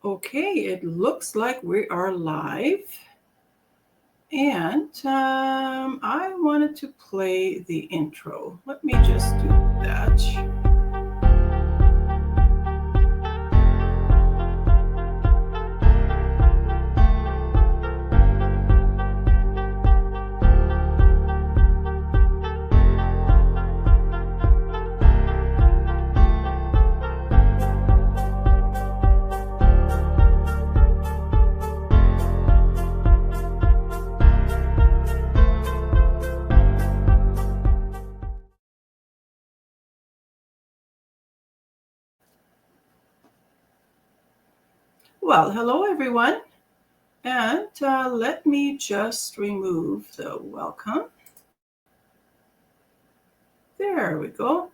Okay, it looks like we are live. And I wanted to play the intro. Let me just do that. Well, hello everyone, and let me just remove the welcome. There we go.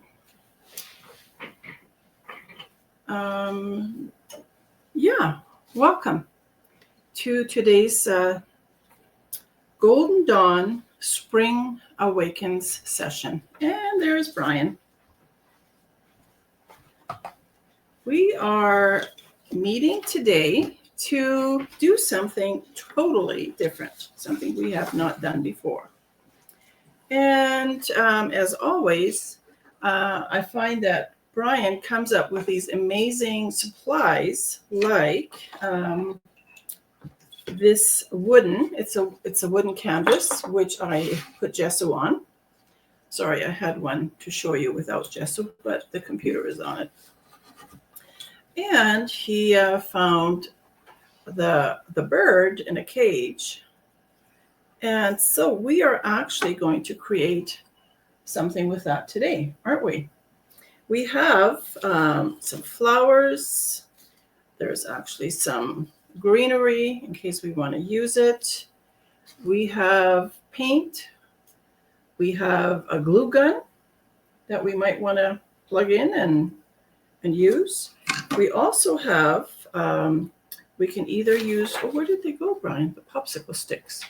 Yeah, welcome to today's Golden Dawn Spring Awakens session. And there's Brian. We are meeting today to do something totally different, something we have not done before. And as always, I find that Brian comes up with these amazing supplies like this wooden, it's a wooden canvas, which I put gesso on. Sorry, I had one to show you without gesso, but the computer is on it. And he found the bird in a cage. And so we are actually going to create something with that today, aren't we? We have some flowers. There's actually some greenery in case we want to use it. We have paint. We have a glue gun that we might want to plug in and use. We also have, we can either use, where did they go, Brian? The popsicle sticks.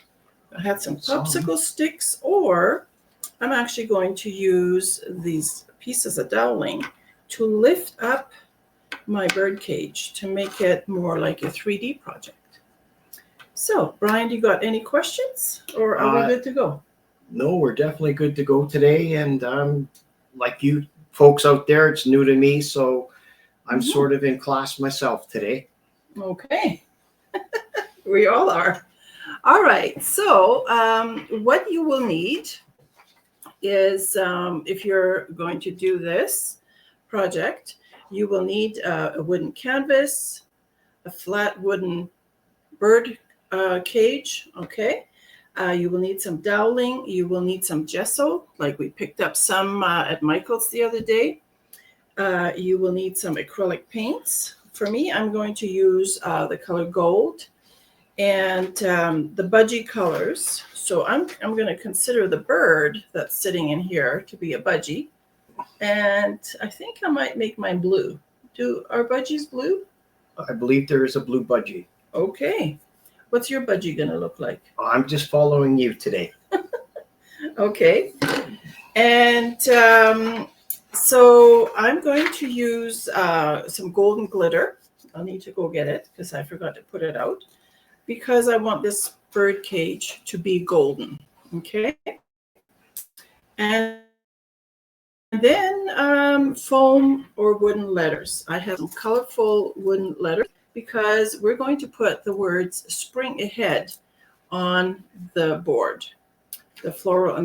I had some popsicle sticks, or I'm actually going to use these pieces of doweling to lift up my bird cage to make it more like a 3D project. So, Brian, you got any questions, or are we good to go? No, we're definitely good to go today. And like you folks out there, it's new to me, so I'm sort of in class myself today. Okay. We all are. All right. So what you will need is, if you're going to do this project, you will need a wooden canvas, a flat wooden bird cage. Okay. You will need some doweling. You will need some gesso, like we picked up some at Michael's the other day. You will need some acrylic paints. For me, I'm going to use the color gold and the budgie colors. So I'm going to consider the bird that's sitting in here to be a budgie. And I think I might make mine blue. Are budgies blue? I believe there is a blue budgie. Okay. What's your budgie going to look like? I'm just following you today. Okay. And so I'm going to use some golden glitter. I'll need to go get it because I forgot to put it out, because I want this bird cage to be golden. Okay. And then foam or wooden letters. I have some colorful wooden letters because we're going to put the words spring ahead on the board. The floral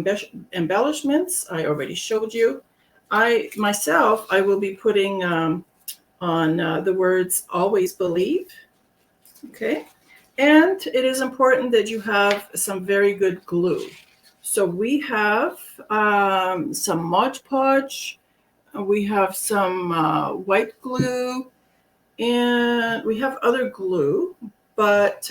embellishments I already showed you. I will be putting on the words always believe. Okay. And it is important that you have some very good glue. So we have some Mod Podge, we have some white glue, and we have other glue, but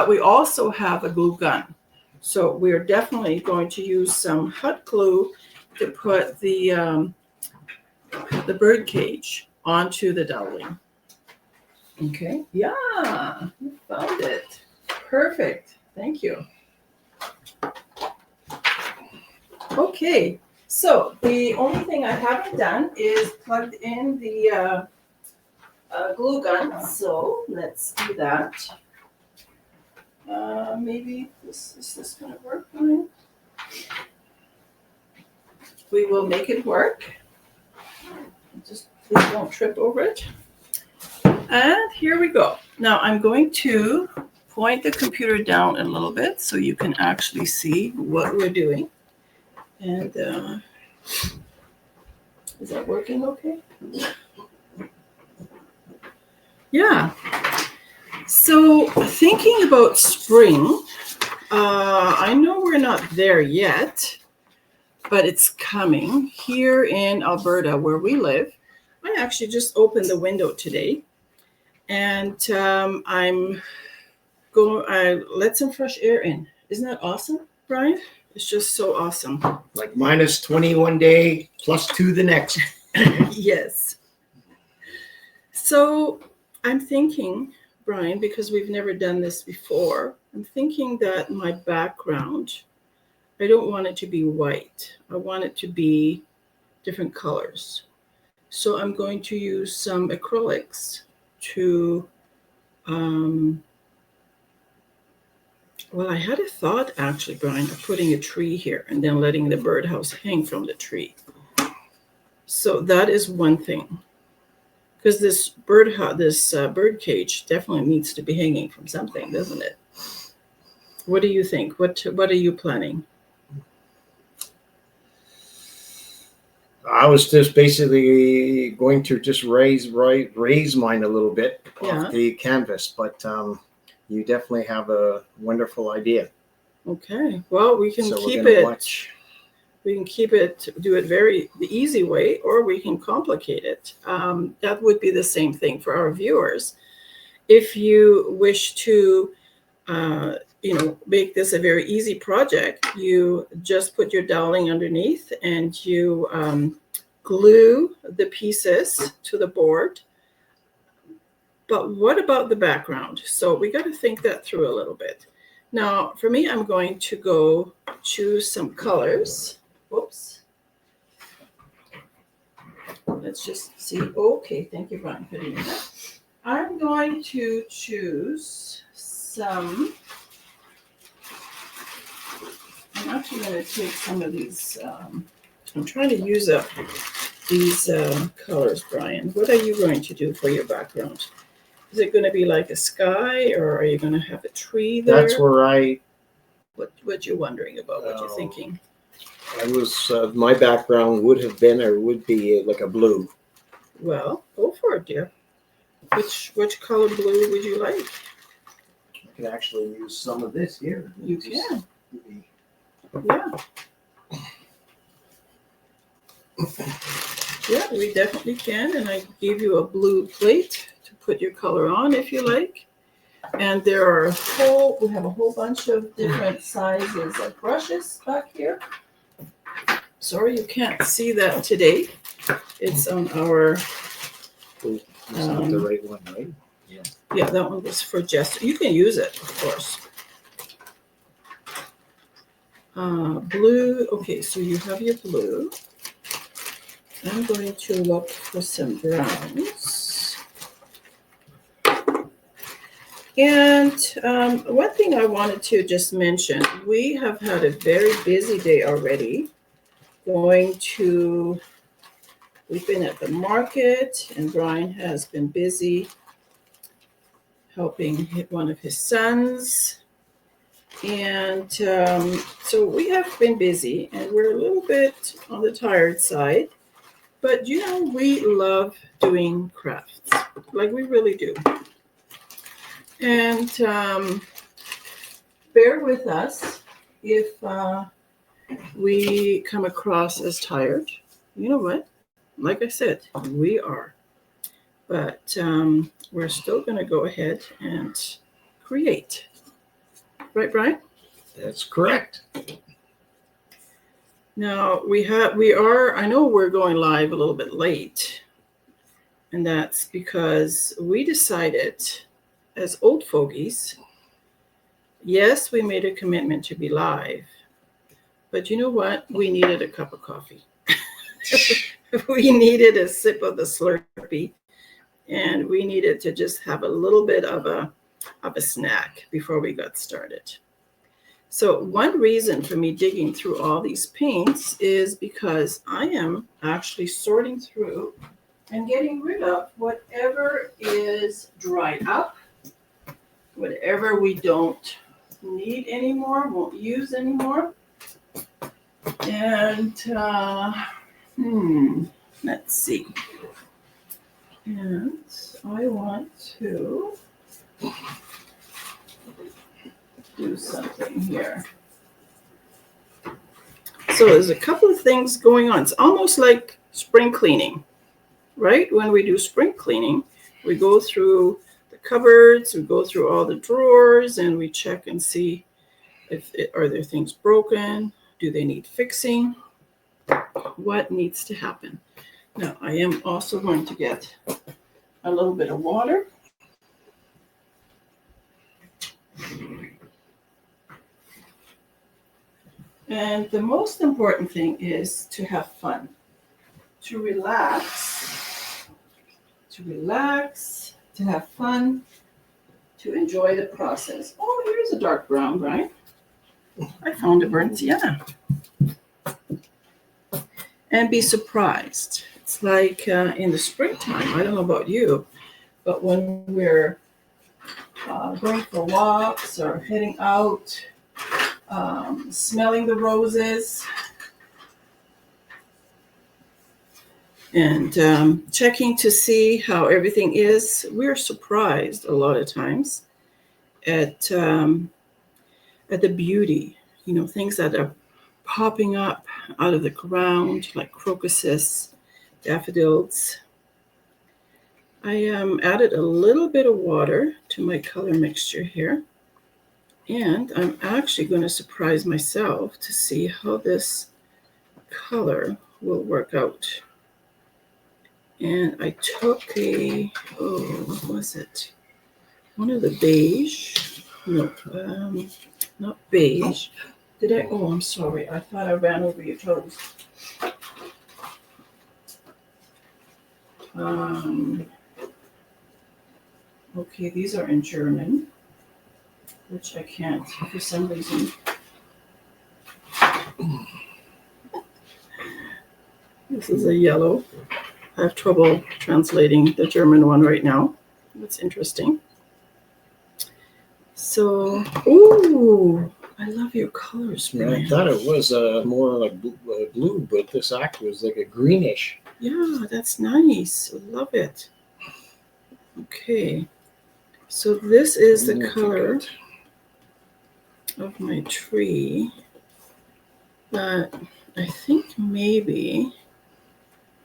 we also have a glue gun. So we're definitely going to use some hot glue to put the bird cage onto the doweling. Okay. Yeah, you found it. Perfect. Thank you. Okay. So the only thing I haven't done is plugged in the glue gun, so let's do that. Maybe is this going to work? We will make it work. Just please don't trip over it. And here we go. Now I'm going to point the computer down a little bit so you can actually see what we're doing. And is that working okay? Yeah. So thinking about spring, I know we're not there yet, but it's coming. Here in Alberta, where we live, I actually just opened the window today, and I let some fresh air in. Isn't that awesome, Brian? It's just so awesome. Like minus 21 day, plus 2 the next. Yes. So I'm thinking, Brian, because we've never done this before, I'm thinking that my background, I don't want it to be white. I want it to be different colors. So I'm going to use some acrylics to, well, I had a thought actually, Brian, of putting a tree here and then letting the birdhouse hang from the tree. So that is one thing. Because this bird cage definitely needs to be hanging from something, doesn't it? What do you think? What are you planning? I was just basically going to just raise mine a little bit off the canvas, but you definitely have a wonderful idea. Okay. Well, we can keep it. We can keep it, do it the easy way, or we can complicate it. That would be the same thing for our viewers. If you wish to, make this a very easy project, you just put your doweling underneath and you glue the pieces to the board. But what about the background? So we got to think that through a little bit. Now, for me, I'm going to go choose some colors. Whoops. Let's just see. Okay, thank you, Brian, for doing that. I'm going to choose some. I'm actually going to take some of these. I'm trying to use up these colors, Brian. What are you going to do for your background? Is it going to be like a sky, or are you going to have a tree there? That's where What you're wondering about? What you're thinking? I was. My background would be like a blue. Well, go for it, dear. Which color blue would you like? I can actually use some of this here. You can. Yeah. Yeah, we definitely can. And I gave you a blue plate to put your color on if you like. And we have a whole bunch of different sizes of brushes back here. Sorry you can't see that today. It's on our... That's not the right one, right? Yeah. Yeah, that one was for gesture. You can use it, of course. Blue. Okay, so you have your blue. I'm going to look for some browns. And one thing I wanted to just mention, we have had a very busy day already. We've been at the market, and Brian has been busy helping one of his sons. And so we have been busy, and we're a little bit on the tired side. But, we love doing crafts. Like, we really do. And bear with us if we come across as tired. You know what? Like I said, we are. But we're still going to go ahead and create. Right, Brian? That's correct. Now, I know we're going live a little bit late. And that's because we decided, as old fogies, yes, we made a commitment to be live. But you know what? We needed a cup of coffee. We needed a sip of the Slurpee. and we needed to just have a little bit of a snack before we got started. So one reason for me digging through all these paints is because I am actually sorting through and getting rid of whatever is dried up, whatever we don't need anymore, won't use anymore. And let's see. And I want to do something here. So there's a couple of things going on. It's almost like spring cleaning, right? When we do spring cleaning, we go through the cupboards, we go through all the drawers, and we check and see are there things broken? Do they need fixing? What needs to happen? Now, I am also going to get a little bit of water. And the most important thing is to have fun, to relax, to have fun, to enjoy the process. Oh, here's a dark brown, right? I found a burnt sienna. And be surprised. It's like in the springtime, I don't know about you, but when we're going for walks or heading out, smelling the roses and checking to see how everything is, we're surprised a lot of times at the beauty, things that are popping up out of the ground, like crocuses, daffodils. I added a little bit of water to my color mixture here. And I'm actually going to surprise myself to see how this color will work out. And I took what was it? One of the beige. No, not beige. Did I? Oh, I'm sorry. I thought I ran over your toes. Okay, these are in German, which I can't for some reason. This is a yellow. I have trouble translating the German one right now. That's interesting. So, ooh, I love your colors, Brian. I thought it was more like blue, but this actually was like a greenish. Yeah, that's nice. I love it. Okay, so this is the color of my tree, but I think maybe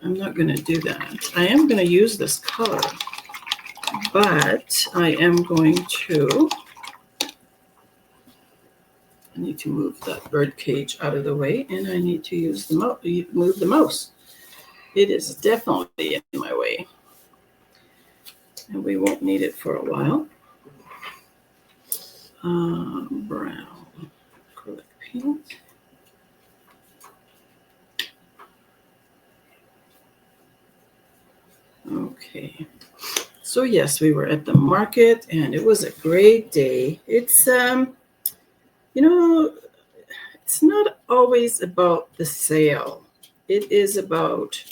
I'm not going to do that. I am going to use this color, but I am going to, I need to move that bird cage out of the way, and I need to use move the mouse. It is definitely in my way, and we won't need it for a while. Brown acrylic paint. Okay, so yes, we were at the market and it was a great day. It's it's not always about the sale. It is about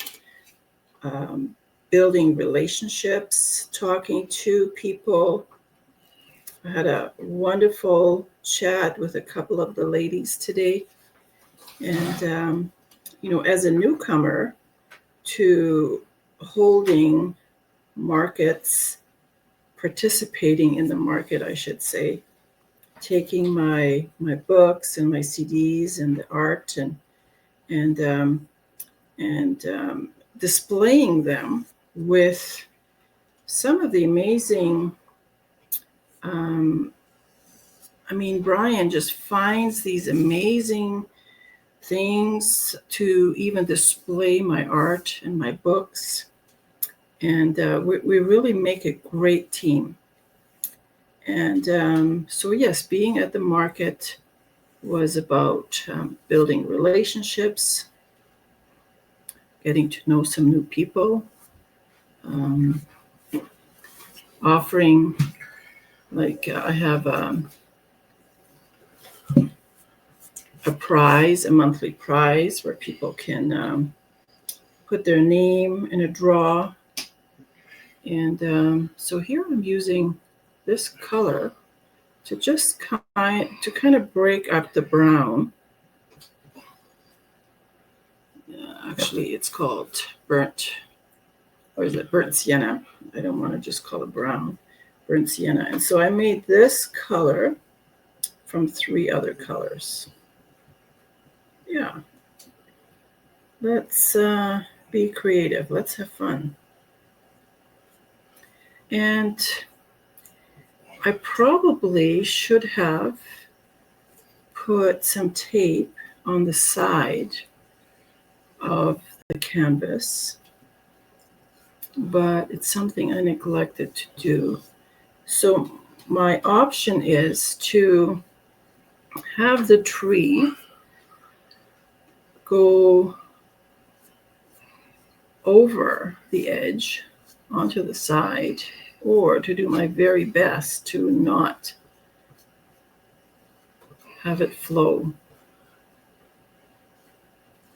building relationships, talking to people. I had a wonderful chat with a couple of the ladies today. And, as a newcomer to holding markets, participating in the market, I should say, taking my books and my CDs and the art and displaying them with some of the amazing, Brian just finds these amazing things to even display my art and my books. And we really make a great team. And so, yes, being at the market was about building relationships, getting to know some new people, offering, like I have a prize, a monthly prize where people can put their name in a draw. And so here I'm using this color to just kind of break up the brown. Actually, it's called burnt sienna. I don't want to just call it brown. Burnt sienna. And so I made this color from 3 other colors. Yeah. Let's be creative. Let's have fun. And I probably should have put some tape on the side of the canvas, but it's something I neglected to do. So my option is to have the tree go over the edge onto the side, or to do my very best to not have it flow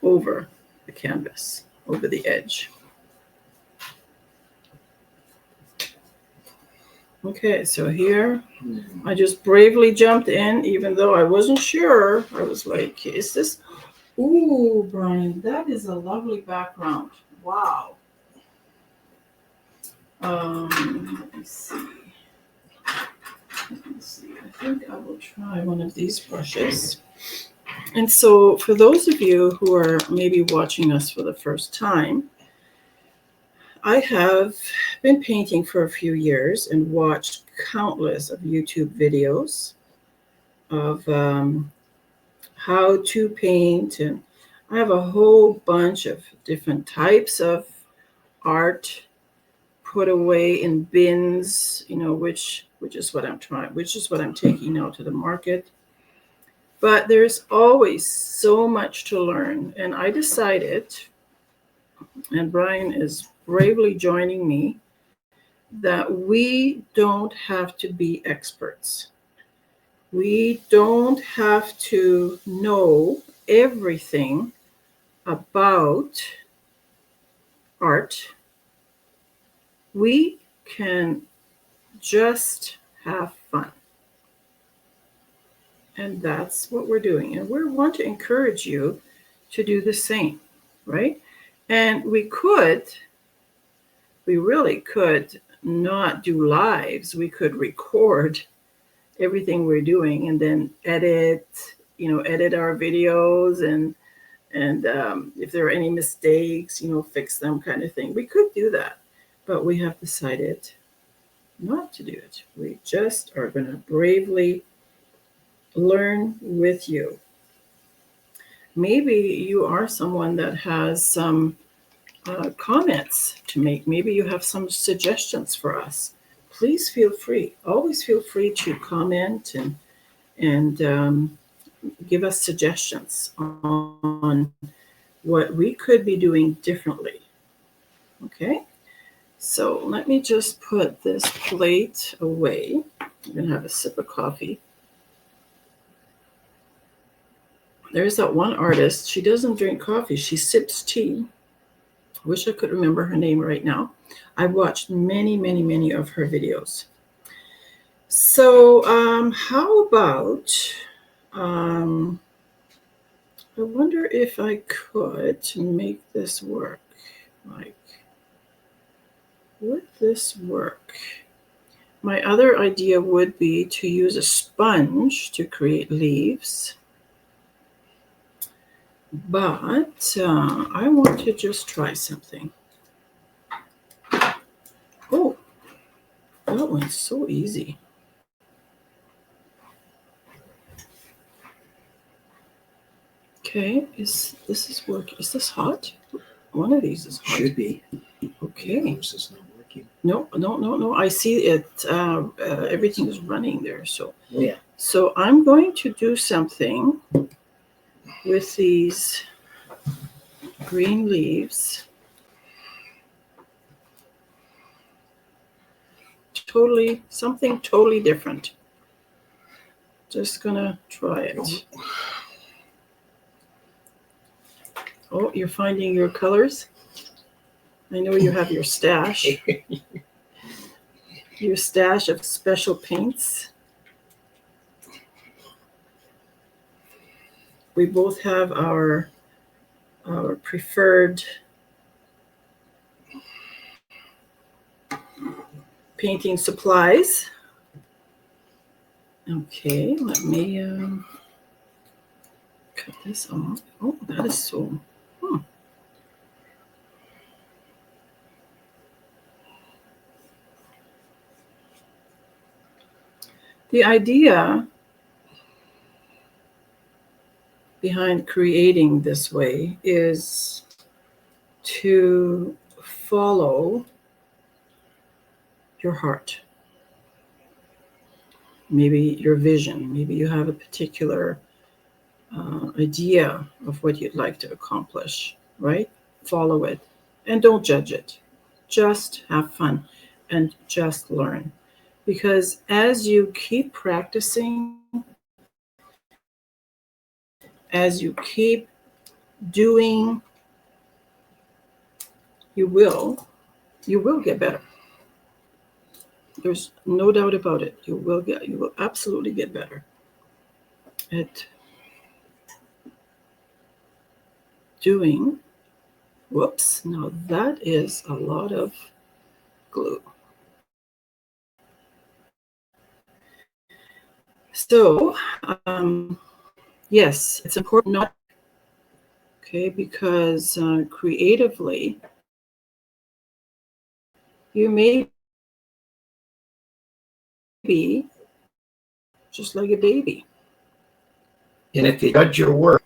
over the canvas, over the edge. Okay, so here I just bravely jumped in, even though I wasn't sure. I was like, is this? Ooh, Brian, that is a lovely background. Wow. Let me see. I think I will try one of these brushes. And so for those of you who are maybe watching us for the first time, I have been painting for a few years and watched countless of YouTube videos of how to paint, and I have a whole bunch of different types of art put away in bins, which is what I'm taking now to the market. But there's always so much to learn, and I decided, and Brian is bravely joining me, that we don't have to be experts. We don't have to know everything about art. We can just have fun. And that's what we're doing. And we want to encourage you to do the same, right? And we really could not do lives. We could record everything we're doing and then edit our videos and if there are any mistakes, fix them, kind of thing. We could do that, but we have decided not to do it. We just are going to bravely learn with you. Maybe you are someone that has some comments to make. Maybe you have some suggestions for us. Please feel free. Always feel free to comment and give us suggestions on what we could be doing differently. Okay, so let me just put this plate away. I'm going to have a sip of coffee. There's that one artist. She doesn't drink coffee. She sips tea. I wish I could remember her name right now. I've watched many, many, many of her videos. So how about, I wonder if I could make this work. Like, would this work? My other idea would be to use a sponge to create leaves. But I want to just try something. Oh, that one's so easy. Okay, is this working? Is this hot? One of these is hot. Should be. Okay. This is not working. No. I see it. Everything is running there. So yeah. So I'm going to do something with these green leaves something totally different. Just gonna try it. Oh, you're finding your colors? I know you have your stash. Your stash of special paints. We both have our preferred painting supplies. Okay, let me cut this off. Oh, that is so. The idea behind creating this way is to follow your heart. Maybe your vision. Maybe you have a particular idea of what you'd like to accomplish, right? Follow it and don't judge it. Just have fun and just learn. Because as you keep practicing, as you keep doing, you will get better. There's no doubt about it. You will absolutely get better at doing. Whoops, now that is a lot of glue. So, yes, it's important not, okay, because creatively, you may be just like a baby. And if you judge your work,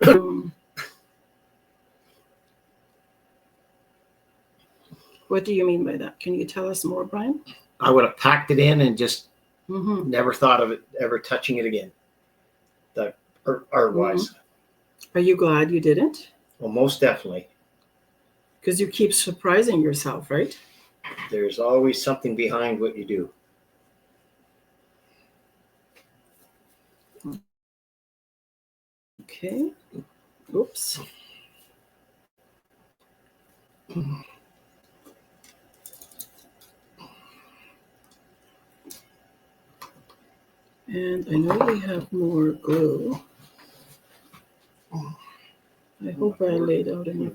What do you mean by that? Can you tell us more, Brian? I would have packed it in and just never thought of it ever touching it again. The art-wise. Are you glad you didn't? Well, most definitely. Because you keep surprising yourself, right? There's always something behind what you do. Okay. Oops. And I know we have more glue. I hope I laid out enough.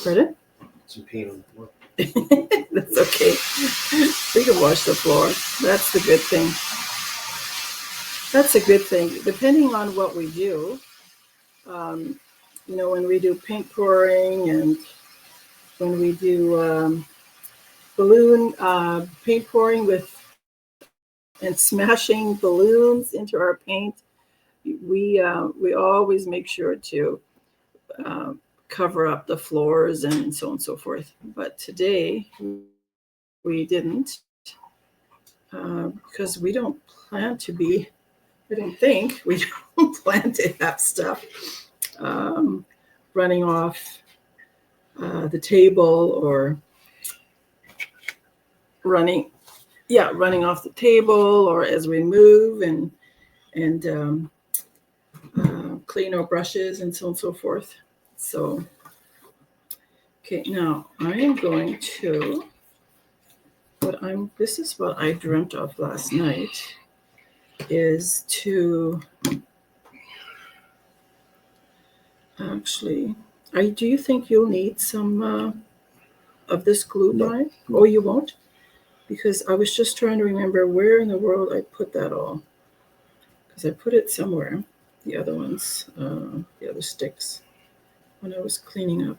Pardon? Some paint on the floor. That's okay. We can wash the floor. That's the good thing. That's a good thing. Depending on what we do, when we do paint pouring and when we do balloon paint pouring and smashing balloons into our paint, we always make sure to cover up the floors and so on and so forth. But today we didn't because we don't plan to be. I don't think we don't plan to have stuff running off the table or running off the table, or as we move and clean our brushes and so on and so forth. So, okay, now I am going to, this is what I dreamt of last night, is to actually, do you think you'll need some of this glue, Brian? No. Oh, you won't? Because I was just trying to remember where in the world I put that all. Because I put it somewhere, the other ones, the other sticks, when I was cleaning up.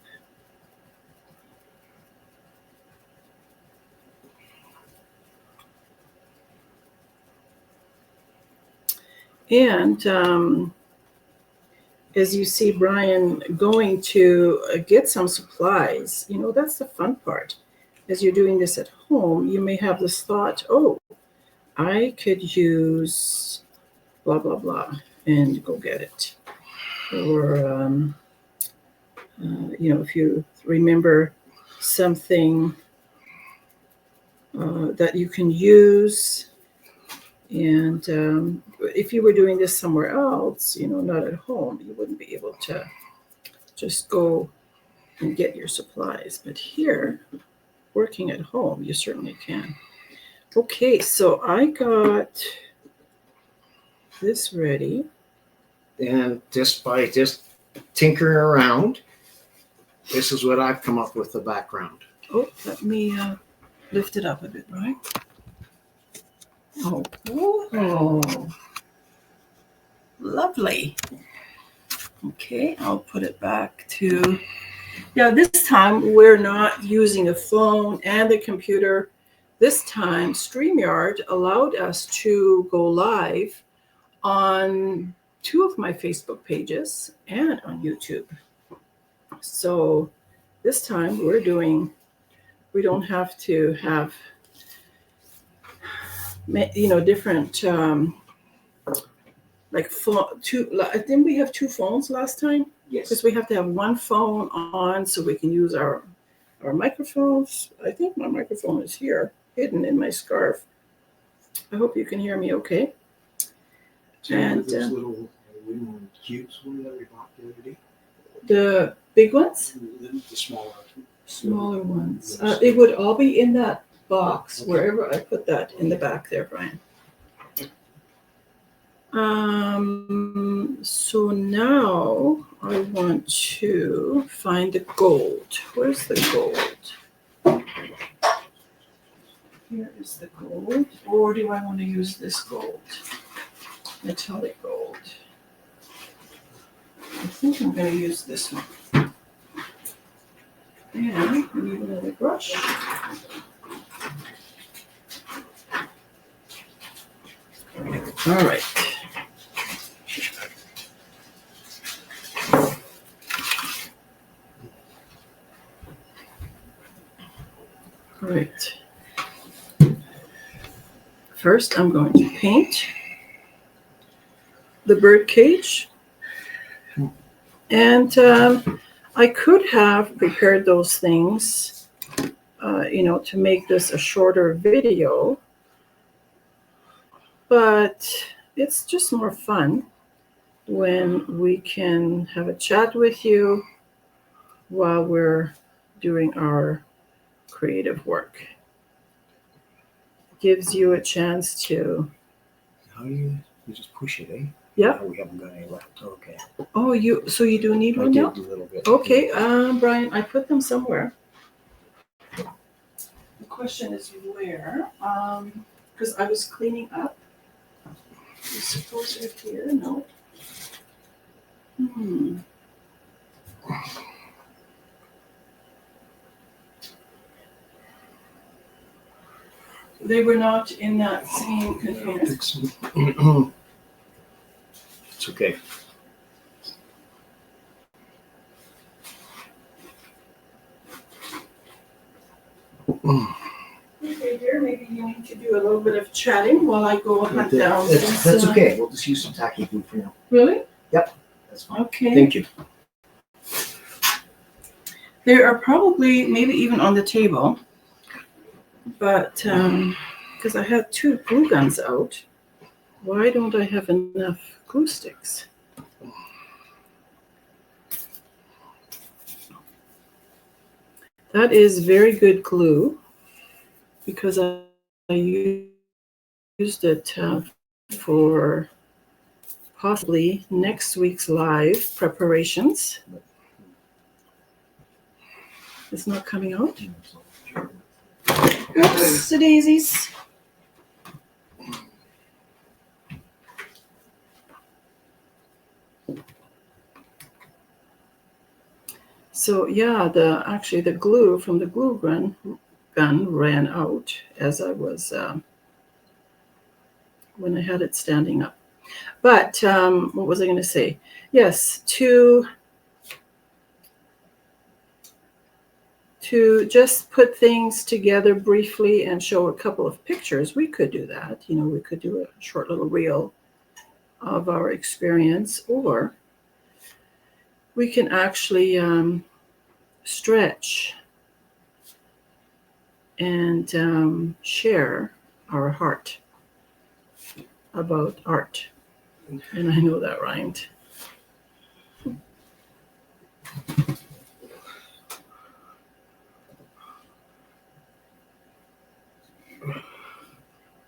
And as you see Brian going to get some supplies, that's the fun part. As you're doing this at home, you may have this thought, oh, I could use blah, blah, blah, and go get it. Or, if you remember something that you can use. And if you were doing this somewhere else, not at home, you wouldn't be able to just go and get your supplies. But here, working at home, you certainly can. Okay, so I got this ready. And just by tinkering around, this is what I've come up with the background. Oh, let me lift it up a bit, right? Oh, lovely. Okay, I'll put it back to, this time we're not using a phone and the computer. This time, StreamYard allowed us to go live on 2 of my Facebook pages and on YouTube. So this time we don't have to have, different, didn't we have 2 phones last time? Yes. Because we have to have one phone on so we can use our microphones. I think my microphone is here, hidden in my scarf. I hope you can hear me okay. And those little aluminum cubes that we bought the other day? The big ones? The smaller. Smaller ones. It would all be in that box, wherever I put that in the back there, Brian. So now I want to find the gold. Where's the gold? Here is the gold. Or do I want to use this gold? Metallic gold. I think I'm going to use this one. And we need another brush. All right. All right. First, I'm going to paint the birdcage. And I could have prepared those things, to make this a shorter video, but it's just more fun when we can have a chat with you while we're doing our creative work. It gives you a chance to... How do you just push it, eh? Yeah. Oh, we haven't got any left. Okay. Oh, so you do need one now? I did a little bit. Okay, Brian, I put them somewhere. The question is where? Because I was cleaning up. I suppose they're here. No. They were not in that same container. It's okay. Okay, dear, maybe you need to do a little bit of chatting while I go hunt down. That's okay. We'll just use some tacky glue for now. Really? Yep. That's fine. Okay. Thank you. They are probably maybe even on the table, but because I had 2 glue guns out, why don't I have enough glue sticks? That is very good glue because I used it for possibly next week's live preparations. It's not coming out. Oops, the daisies. So yeah, the glue from the glue gun ran out as I was when I had it standing up. But what was I going to say? Yes, to just put things together briefly and show a couple of pictures, we could do that. We could do a short little reel of our experience, or we can actually stretch and share our heart about art. And I know that rhymed.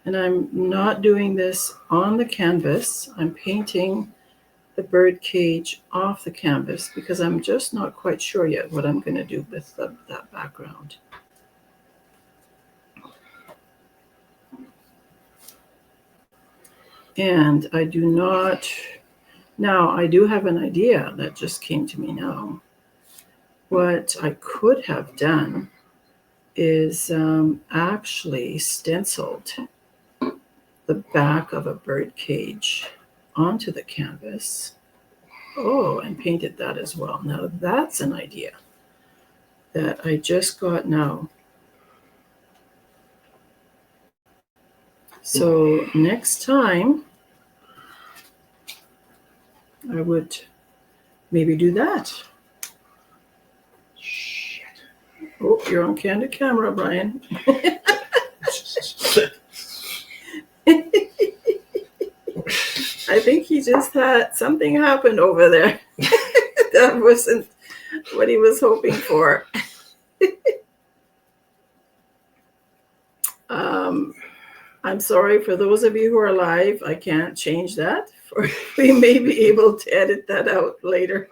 And I'm not doing this on the canvas. I'm painting the bird cage off the canvas because I'm just not quite sure yet what I'm going to do with that background. And I do not, now I do have an idea that just came to me now. What I could have done is actually stenciled the back of a bird cage onto the canvas. Oh, and painted that as well. Now that's an idea that I just got now. So next time I would maybe do that. Shit. Oh, you're on candid camera, Brian. I think he just had something happened over there. That wasn't what he was hoping for. I'm sorry for those of you who are live. I can't change that. We may be able to edit that out later.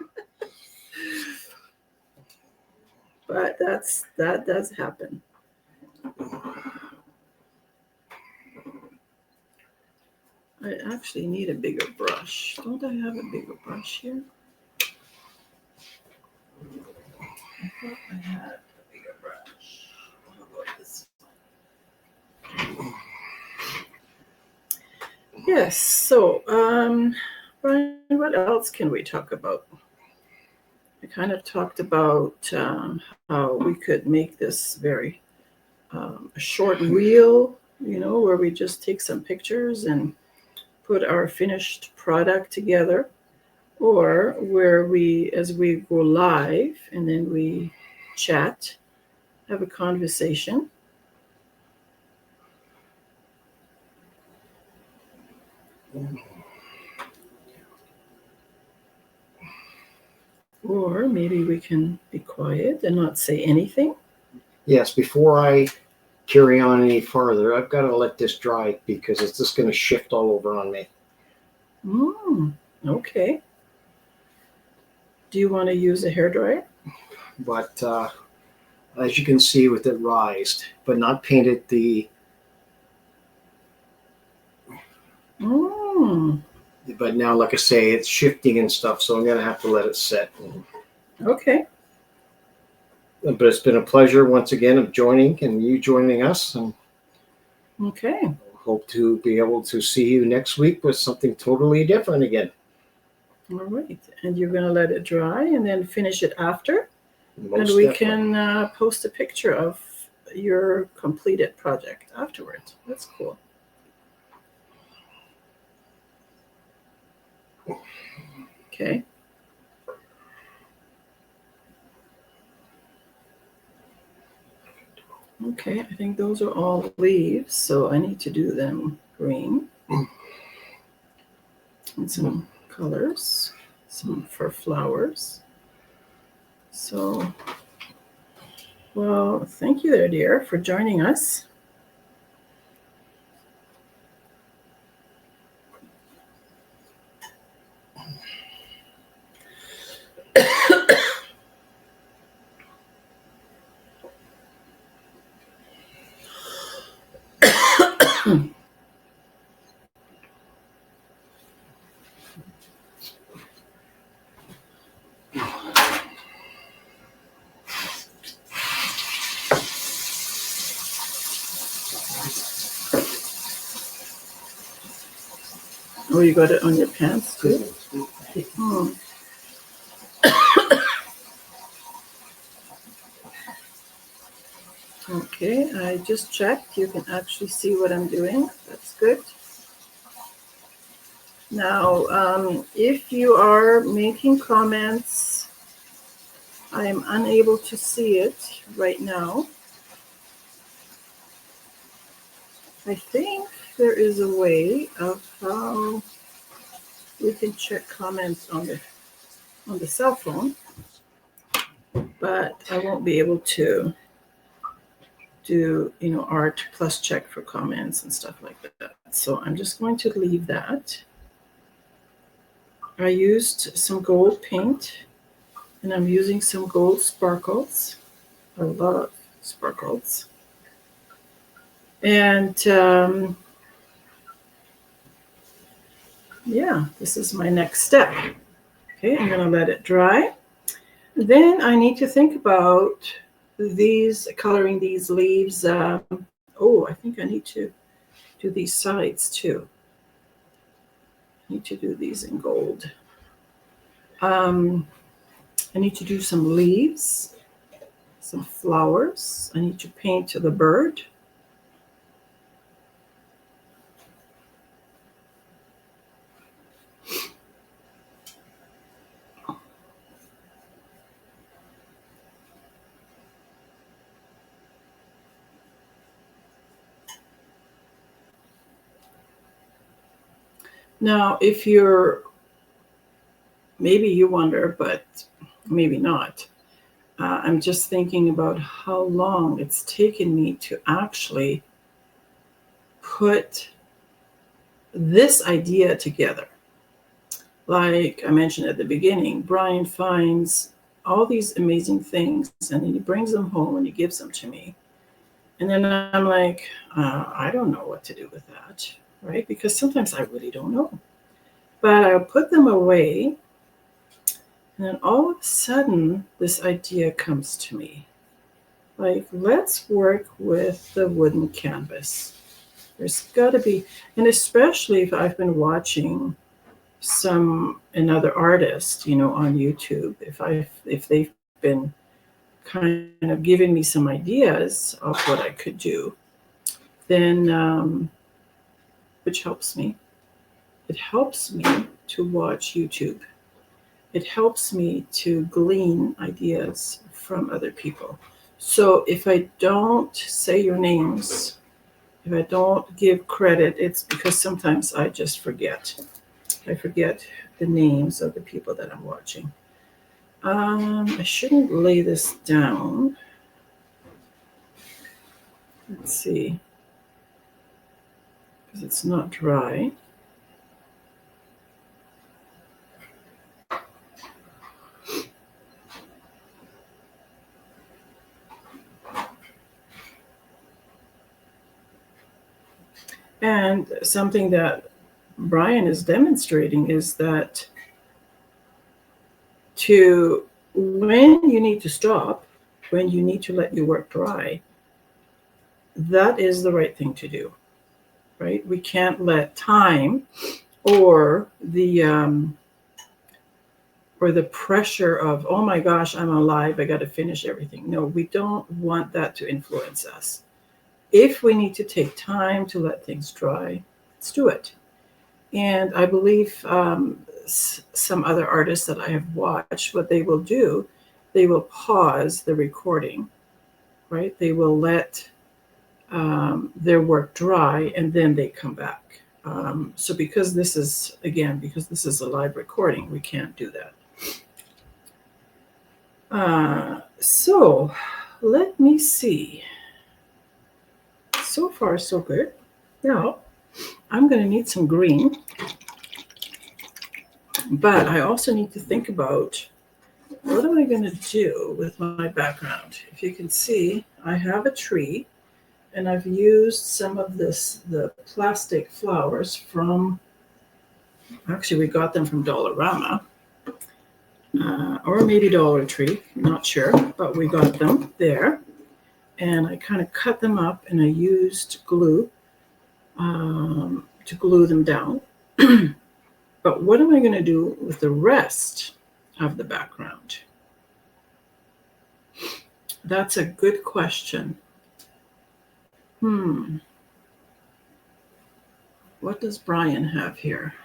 But that does happen. I actually need a bigger brush. Don't I have a bigger brush here? I thought I had a bigger brush. How about this one? Yes, so Brian, what else can we talk about? I kind of talked about how we could make this very a short reel, where we just take some pictures and put our finished product together, or where as we go live and then we chat, have a conversation. Or maybe we can be quiet and not say anything. Yes, before I carry on any farther, I've got to let this dry because it's just going to shift all over on me. Okay. Do you want to use a hairdryer? But as you can see with it rised, but not painted the... But now, like I say, it's shifting and stuff, so I'm going to have to let it set. Okay. But it's been a pleasure once again of joining and you joining us. And okay. Hope to be able to see you next week with something totally different again. All right. And you're going to let it dry and then finish it after? Most and we definitely. can post a picture of your completed project afterwards. That's cool. Okay. Okay, I think those are all leaves, so I need to do them green. And some colors, some for flowers. So, well, thank you there, dear, for joining us. Oh, you got it on your pants too? Oh. Okay, I just checked. You can actually see what I'm doing. That's good. Now, if you are making comments, I am unable to see it right now. I think there is a way of how we can check comments on the cell phone, but I won't be able to do, art plus check for comments and stuff like that. So I'm just going to leave that. I used some gold paint, and I'm using some gold sparkles. I love sparkles. And yeah, this is my next step. Okay, I'm going to let it dry. Then I need to think about coloring these leaves. Oh, I think I need to do these sides too. I need to do these in gold. I need to do some leaves, some flowers. I need to paint the bird. Now, if maybe you wonder, but maybe not. I'm just thinking about how long it's taken me to actually put this idea together. Like I mentioned at the beginning, Brian finds all these amazing things and he brings them home and he gives them to me. And then I'm like, I don't know what to do with that, right? Because sometimes I really don't know. But I put them away, and then all of a sudden, this idea comes to me. Like, let's work with the wooden canvas. There's got to be, and especially if I've been watching another artist, on YouTube, if they've been kind of giving me some ideas of what I could do, then which helps me. It helps me to watch YouTube. It helps me to glean ideas from other people. So if I don't say your names, if I don't give credit, it's because sometimes I just forget. I forget the names of the people that I'm watching. I shouldn't lay this down. Let's see. Because it's not dry. And something that Brian is demonstrating is that when you need to stop, when you need to let your work dry, that is the right thing to do, right? We can't let time or the pressure of, oh my gosh, I'm alive, I got to finish everything. No, we don't want that to influence us. If we need to take time to let things dry, let's do it. And I believe some other artists that I have watched, what they will do, they will pause the recording, right? They will let their work dry and then they come back. So because this is a live recording, we can't do that. So let me see. So far, so good. Now, I'm going to need some green, but I also need to think about what am I going to do with my background. If you can see, I have a tree, and I've used some of the plastic flowers actually we got them from Dollarama, or maybe Dollar Tree, I'm not sure, but we got them there. And I kind of cut them up and I used glue to glue them down. But what am I going to do with the rest of the background? That's a good question. What does Brian have here?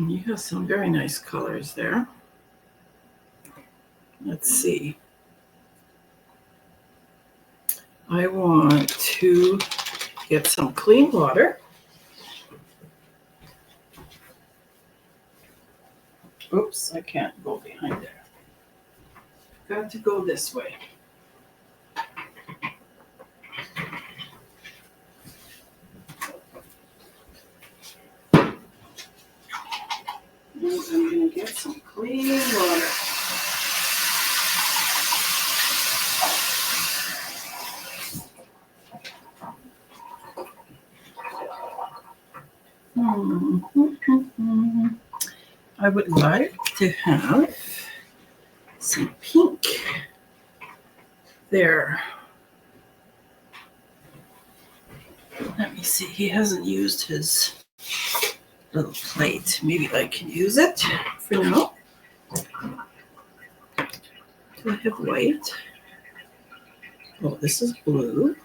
He has some very nice colors there. Let's see. I want to get some clean water. Oops, I can't go behind there. Got to go this way. And I'm going to get some clean water. I would like to have some pink there. Let me see, he hasn't used his little plate. Maybe I can use it for now. Do I have white? Oh, this is blue.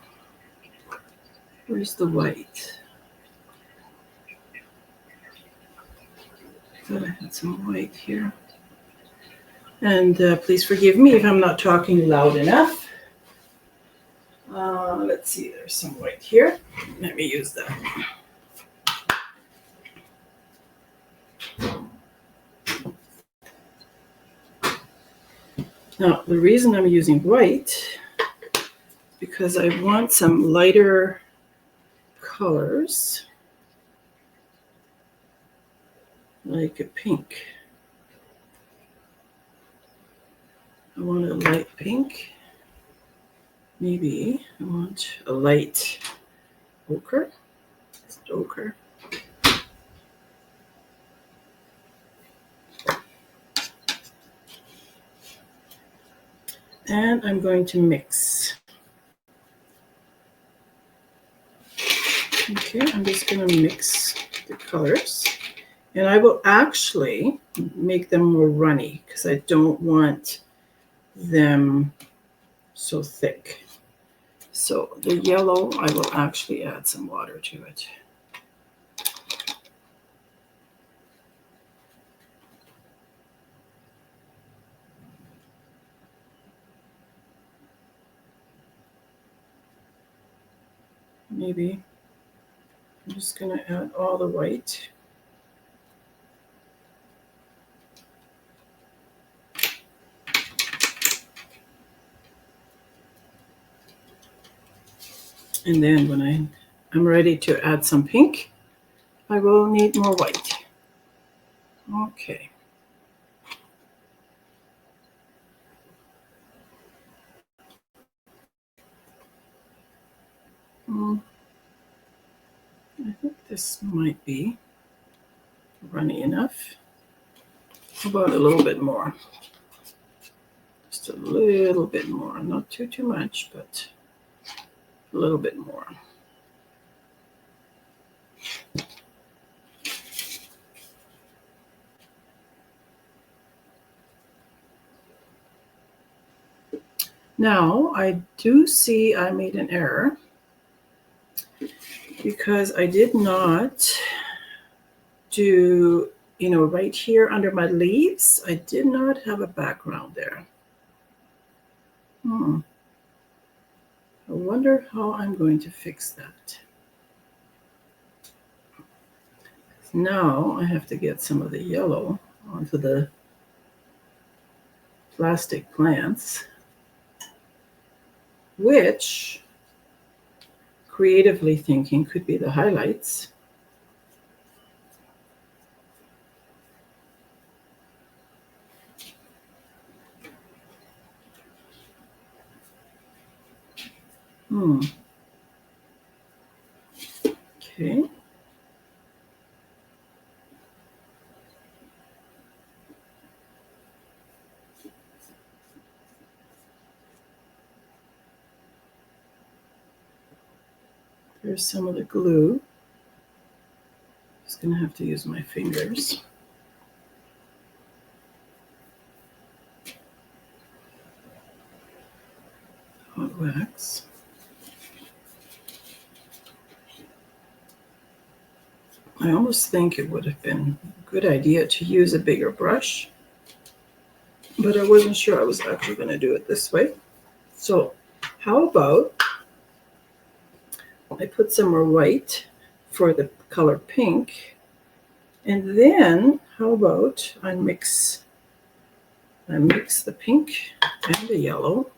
Where's the white? I thought I had some white here. And please forgive me if I'm not talking loud enough. Let's see, there's some white here. Let me use that. Now, the reason I'm using white is because I want some lighter colors, like a pink. I want a light pink. Maybe I want a light ochre. It's ochre. And I'm going to mix. Okay, I'm just going to mix the colors. And I will actually make them more runny because I don't want them so thick. So the yellow, I will actually add some water to it. Maybe I'm just going to add all the white. And then when I'm ready to add some pink, I will need more white. Okay. I think this might be runny enough. How about a little bit more? Just a little bit more. Not too much, but a little bit more. Now, I do see I made an error because I did not do, right here under my leaves, I did not have a background there. I wonder how I'm going to fix that. Now I have to get some of the yellow onto the plastic plants, which, creatively thinking, could be the highlights. Okay. There's some of the glue. Just gonna have to use my fingers. Hot wax. I almost think it would have been a good idea to use a bigger brush, but I wasn't sure I was actually going to do it this way. So how about I put some more white for the color pink. And then how about I mix the pink and the yellow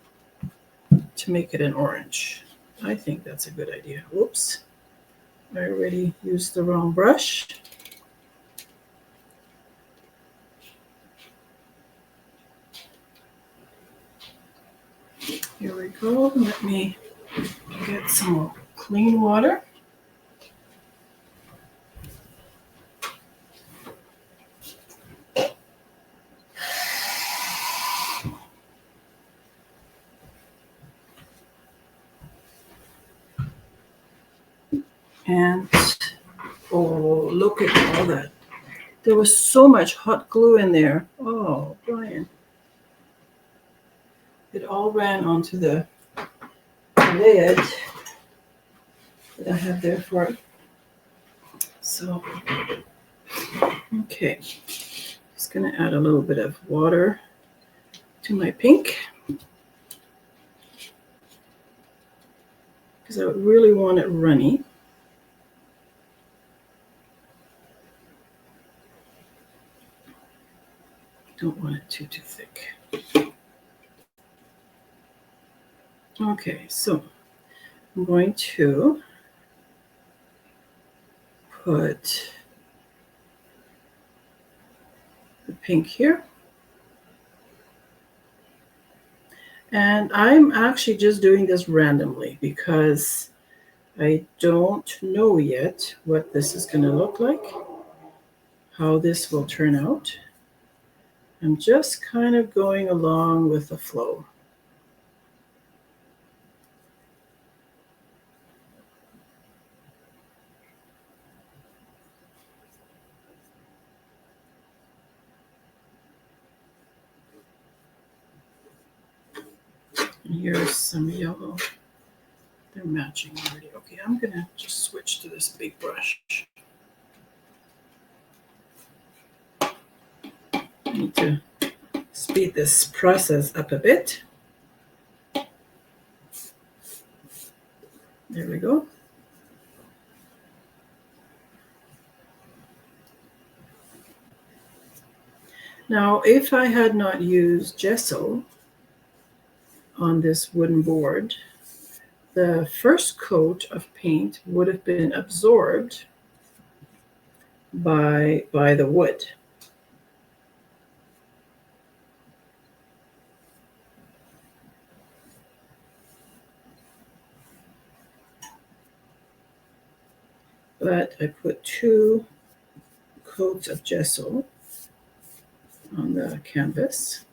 to make it an orange. I think that's a good idea. Whoops. I already used the wrong brush. Here we go. Let me get some clean water. And oh, look at all that. There was so much hot glue in there. Oh, Brian. It all ran onto the lid that I have there for it. So, okay. Just going to add a little bit of water to my pink, because I really want it runny. Don't want it too thick. Okay, so I'm going to put the pink here. And I'm actually just doing this randomly because I don't know yet what this is going to look like, how this will turn out. I'm just kind of going along with the flow. And here's some yellow. They're matching already. Okay, I'm going to just switch to this big brush. I need to speed this process up a bit. There we go. Now, if I had not used gesso on this wooden board, the first coat of paint would have been absorbed by the wood. But I put 2 coats of gesso on the canvas.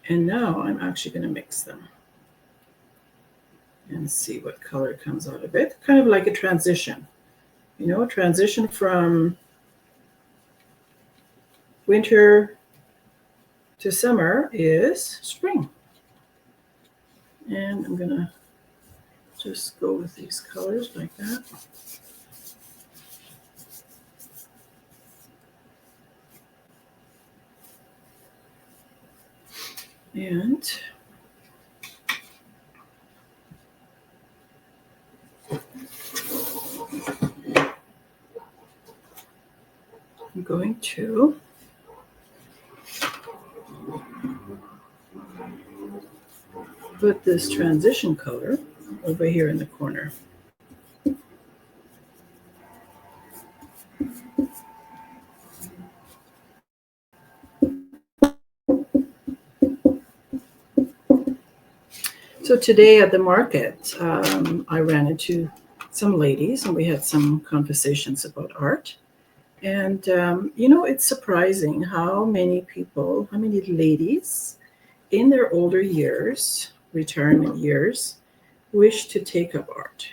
And now I'm actually going to mix them and see what color comes out of it. Kind of like a transition, you know, a transition from winter to summer is spring. And I'm going to just go with these colors like that. And I'm going to put this transition color over here in the corner. So today at the market, I ran into some ladies and we had some conversations about art. And, you know, it's surprising how many people, how many ladies in their older years, retirement years, wish to take up art.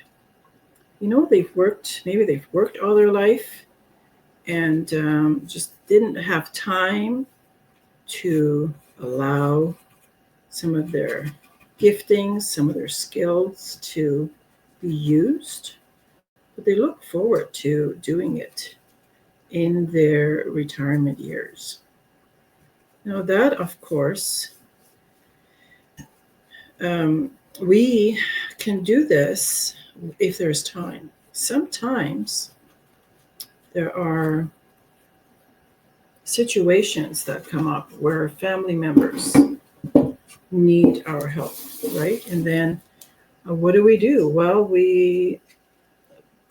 You know, maybe they've worked all their life and just didn't have time to allow some of their giftings, some of their skills to be used, but they look forward to doing it in their retirement years. Now that, of course, we can do this if there's time. Sometimes there are situations that come up where family members need our help, right? And then what do? Well, we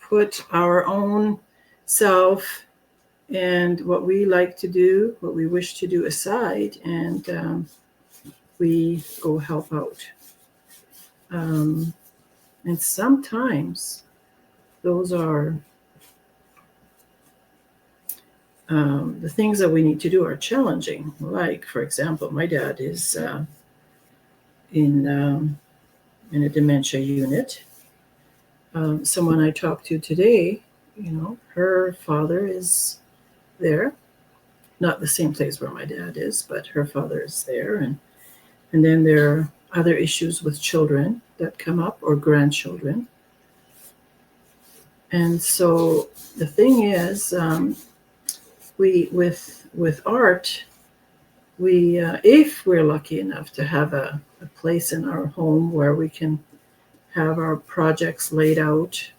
put our own self and what we like to do, what we wish to do aside, and we go help out. And sometimes those are the things that we need to do are challenging. Like, for example, my dad is in a dementia unit. Someone I talked to today, her father is there, not the same place where my dad is, but her father is there, and then there are other issues with children that come up or grandchildren. And so the thing is, we with art, we if we're lucky enough to have a place in our home where we can have our projects laid out,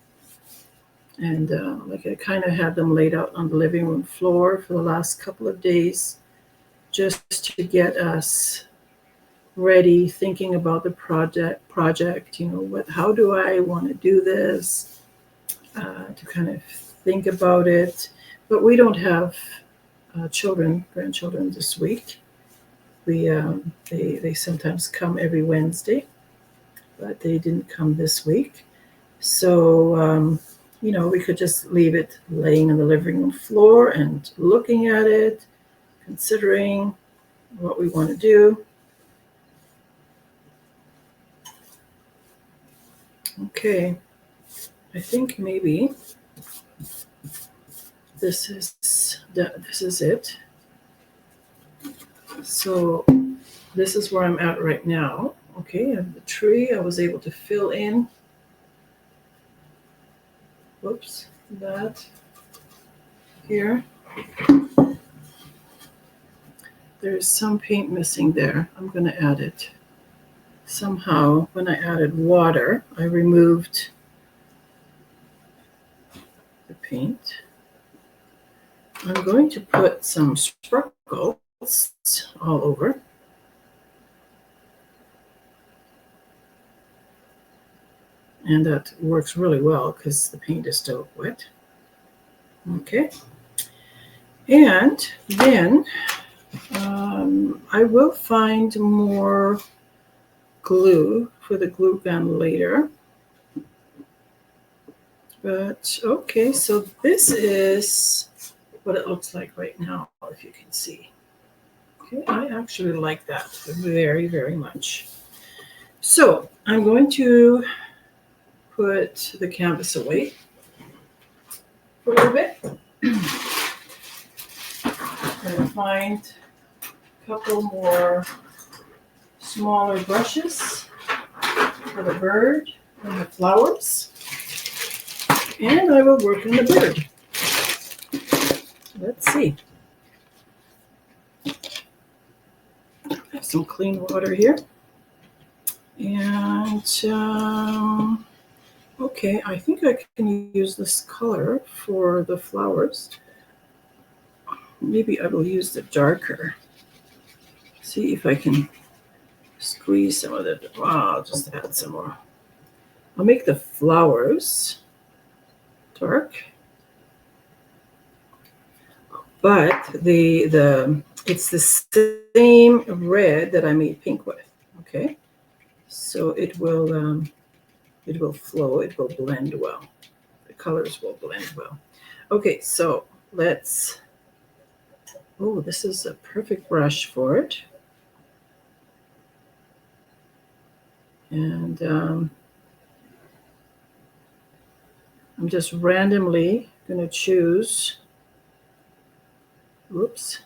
and like I kind of had them laid out on the living room floor for the last couple of days, just to get us ready, thinking about the project. How do I want to do this? To kind of think about it. But we don't have grandchildren this week. They sometimes come every Wednesday, but they didn't come this week. So we could just leave it laying on the living room floor and looking at it, considering what we want to do. Okay, I think maybe this is it. So this is where I'm at right now. Okay, and the tree I was able to fill in. Whoops, that here. There's some paint missing there. I'm going to add it. Somehow, when I added water, I removed the paint. I'm going to put some sparkles all over. And that works really well because the paint is still wet. Okay. And then I will find more glue for the glue gun later. But okay, so this is what it looks like right now, if you can see. Okay, I actually like that very, very much. So I'm going to put the canvas away for a little bit. And find a couple more smaller brushes for the bird and the flowers. And I will work on the bird. Let's see. I have some clean water here. And okay, I think I can use this color for the flowers. Maybe I will use the darker. See if I can squeeze some of it. Wow, I'll just add some more. I'll make the flowers dark, but it's the same red that I made pink with. Okay, so it will flow. It will blend well. The colors will blend well. Okay, so let's. Oh, this is a perfect brush for it. And I'm just randomly going to choose, what's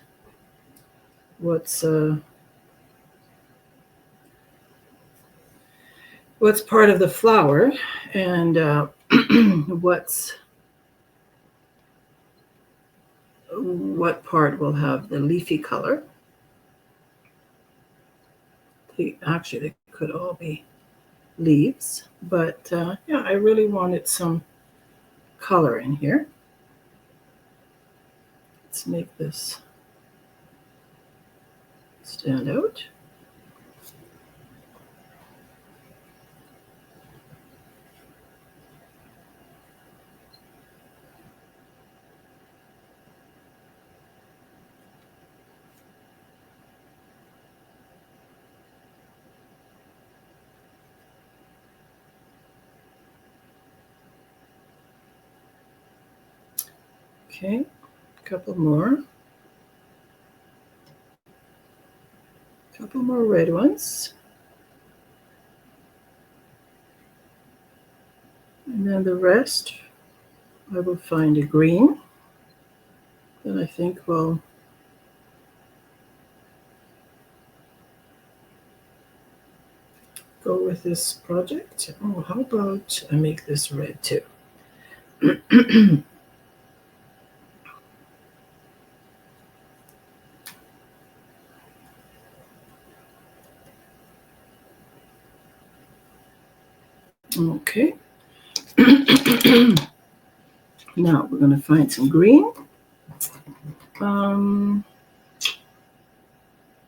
part of the flower and what part will have the leafy color. Actually, they could all be leaves, but yeah, I really wanted some color in here. Let's make this stand out. Okay, a couple more red ones. And then the rest, I will find a green that I think will go with this project. Oh, how about I make this red too? Okay. Now we're going to find some green.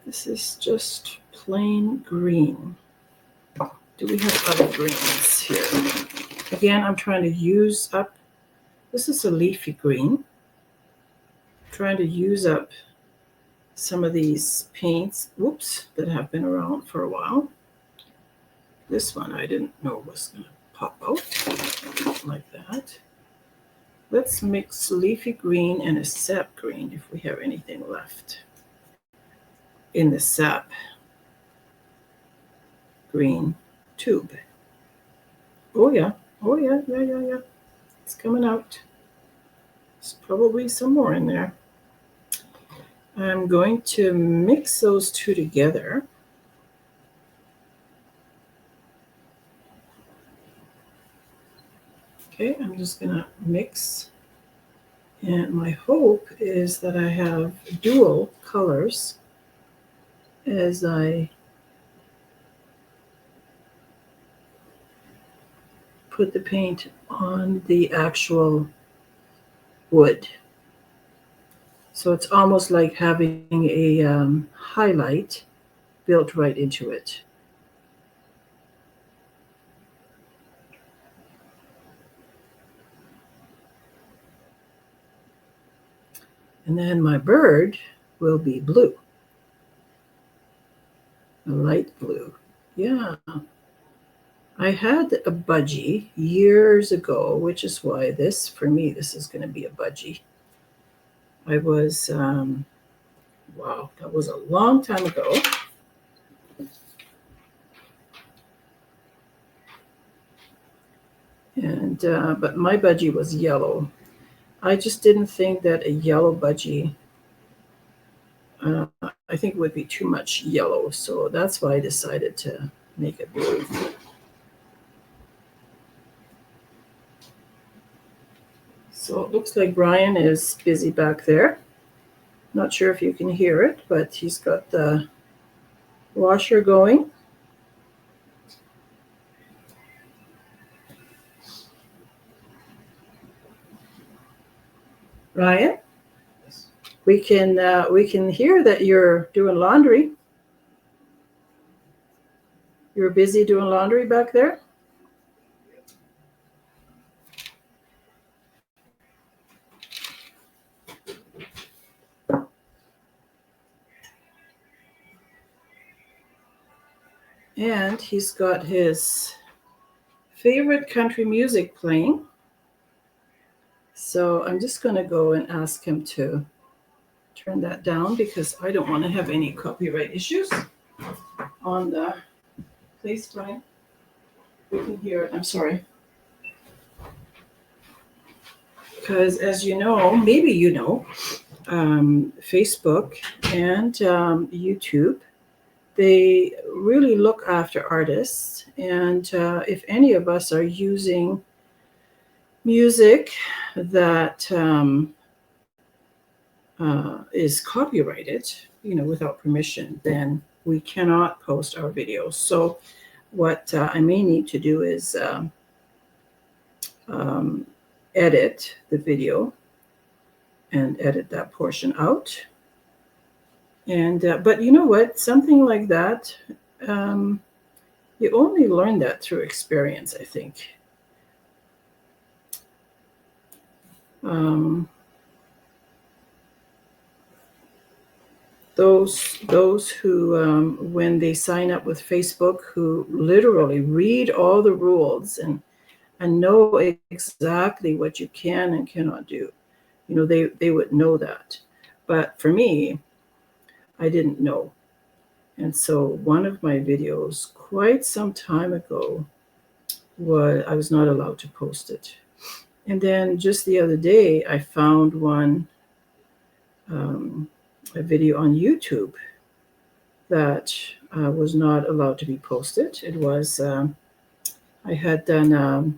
This is just plain green. Do we have other greens here? Again, I'm trying to use up, this is a leafy green. Trying to use up some of these paints, that have been around for a while. This one I didn't know was going to pop out like that. Let's mix leafy green and a sap green if we have anything left in the sap green tube. Oh yeah, yeah. It's coming out. There's probably some more in there. I'm going to mix those two together. Okay, I'm just going to mix. And my hope is that I have dual colors as I put the paint on the actual wood. So it's almost like having a highlight built right into it. And then my bird will be blue, a light blue. Yeah. I had a budgie years ago, which is why for me, this is going to be a budgie. I was, wow, that was a long time ago. And, but my budgie was yellow. I just didn't think that a yellow budgie, I think it would be too much yellow. So that's why I decided to make it blue. So it looks like Brian is busy back there. Not sure if you can hear it, but he's got the washer going. Ryan, we can hear that you're doing laundry. You're busy doing laundry back there? And he's got his favorite country music playing. So I'm just going to go and ask him to turn that down because I don't want to have any copyright issues on the... Please, Brian. We can hear it. I'm sorry. Because as you know, maybe you know, Facebook and YouTube, they really look after artists. And if any of us are using music that is copyrighted, without permission, then we cannot post our videos. So what I may need to do is edit the video and edit that portion out. And but you know what? Something like that, you only learn that through experience, I think. Those who when they sign up with Facebook, who literally read all the rules and know exactly what you can and cannot do, they would know that. But for me, I didn't know. And so one of my videos quite some time ago I was not allowed to post it. And then just the other day, I found a video on YouTube that was not allowed to be posted. It was, I had done a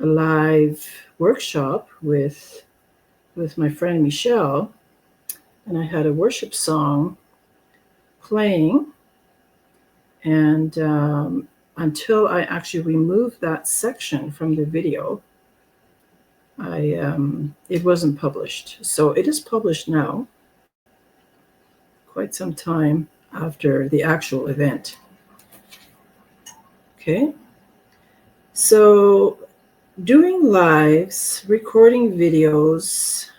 live workshop with my friend Michelle, and I had a worship song playing, and until I actually removed that section from the video, it wasn't published. So it is published now, quite some time after the actual event. Okay, so doing lives, recording videos,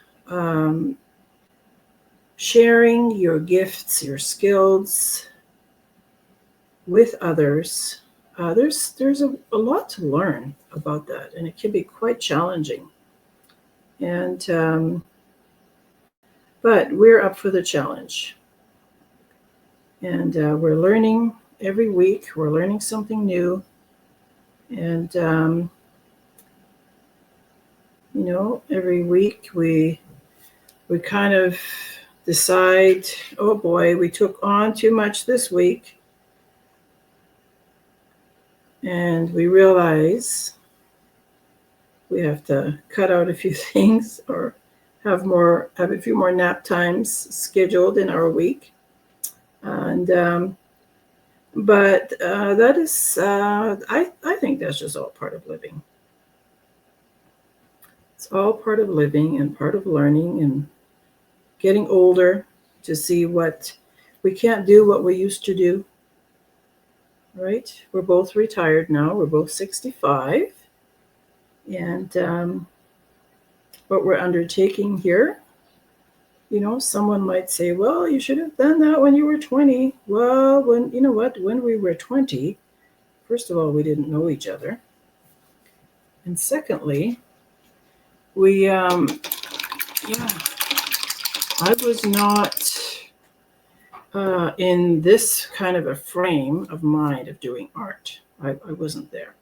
sharing your gifts, your skills with others, there's a lot to learn about that, and it can be quite challenging. And but we're up for the challenge, and we're learning every week. We're learning something new, and every week we kind of decide, oh boy, we took on too much this week, and we realize we have to cut out a few things or have a few more nap times scheduled in our week. And but that is I think that's just all part of living. It's all part of living and part of learning and getting older to see what we can't do, what we used to do. Right? We're both retired now. We're both 65. And what we're undertaking here, someone might say, well, you should have done that when you were 20. Well, when we were 20, first of all, we didn't know each other. And secondly, I was not in this kind of a frame of mind of doing art. I wasn't there.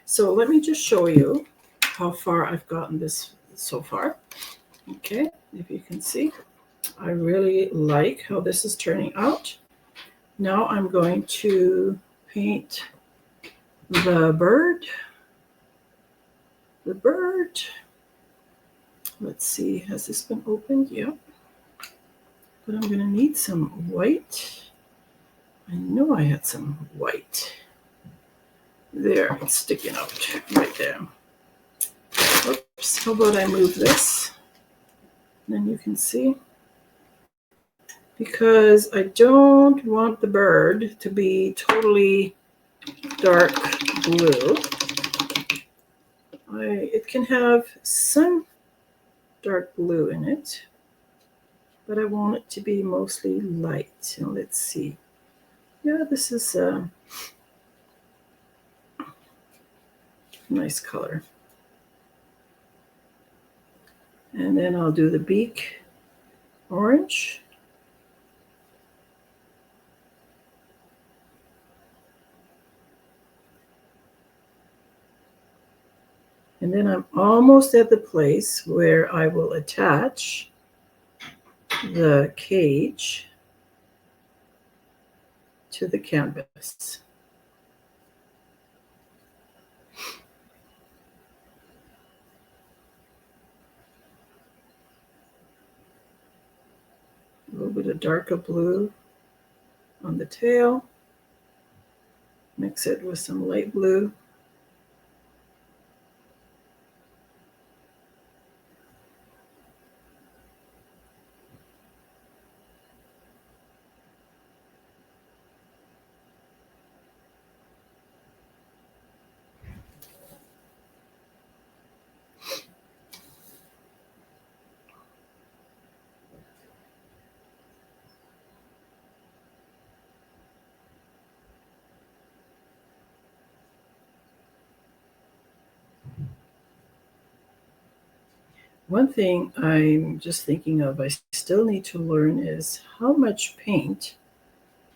So let me just show you how far I've gotten this so far. Okay, if you can see, I really like how this is turning out. Now I'm going to paint the bird. Let's see, has this been opened? Yep. But I'm going to need some white. I know I had some white. There, it's sticking out right there. Oops, how about I move this? Then you can see. Because I don't want the bird to be totally dark blue. It can have some dark blue in it, but I want it to be mostly light. And let's see. Yeah, this is a nice color. And then I'll do the beak orange. And then I'm almost at the place where I will attach the cage to the canvas. A little bit of darker blue on the tail. Mix it with some light blue. One thing I'm just thinking of, I still need to learn is how much paint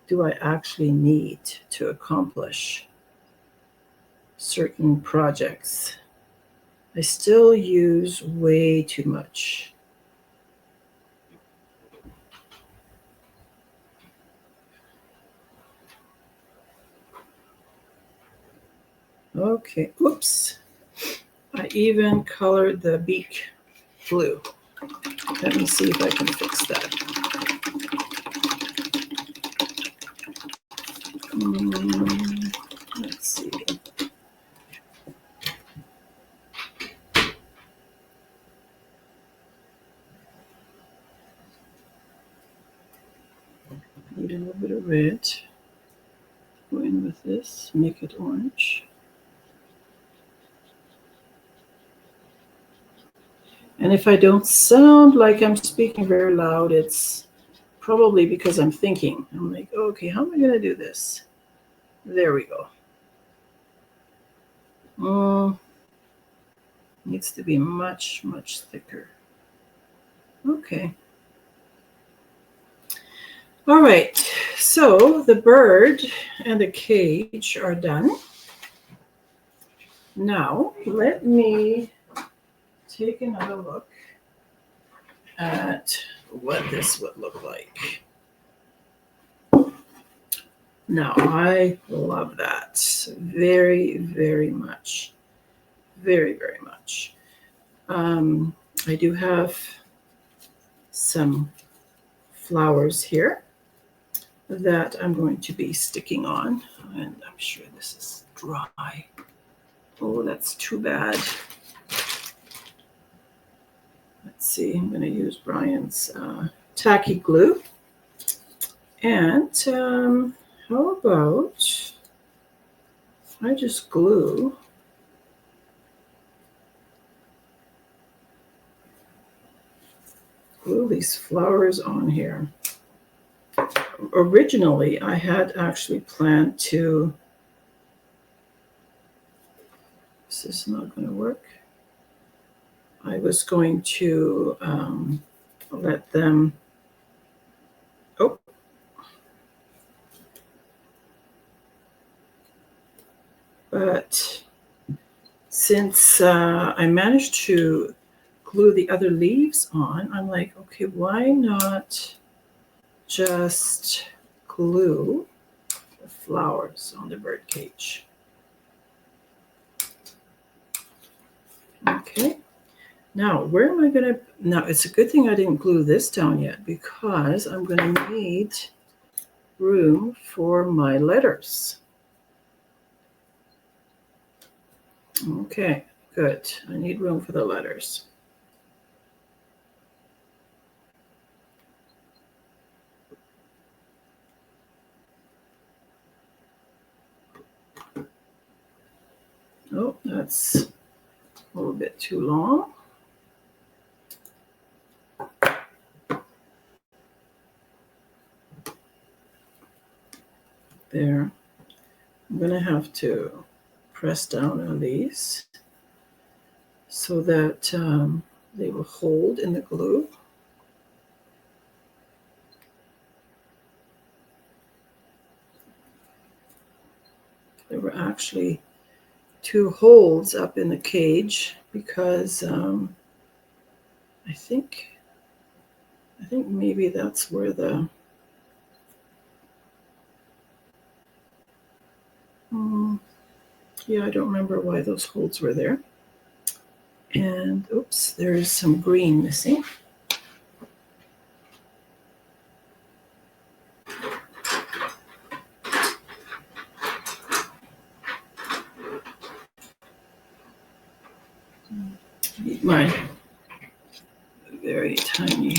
do I actually need to accomplish certain projects? I still use way too much. Okay, oops. I even colored the beak blue. Let me see if I can fix that. Let's see. Need a little bit of red. Go in with this, make it orange. And if I don't sound like I'm speaking very loud, it's probably because I'm thinking. I'm like, okay, how am I going to do this? There we go. Needs to be much, much thicker. Okay. All right, so the bird and the cage are done. Now, let me take another look at what this would look like. Now, I love that very, very much. Very, very much. I do have some flowers here that I'm going to be sticking on, and I'm sure this is dry. Oh, that's too bad. Let's see, I'm going to use Brian's tacky glue. And how about I just glue these flowers on here. Originally, I had actually planned to, this is not going to work. I was going to let them, but since I managed to glue the other leaves on, I'm like, okay, why not just glue the flowers on the birdcage? Okay, now where am I going to, now it's a good thing I didn't glue this down yet, because I'm going to need room for my letters. Okay, good. I need room for the letters. Oh, that's a little bit too long. There. I'm going to have to press down on these so that they will hold in the glue. There were actually 2 holes up in the cage because I think maybe that's where the yeah, I don't remember why those holes were there. And oops, there's some green missing. need my very tiny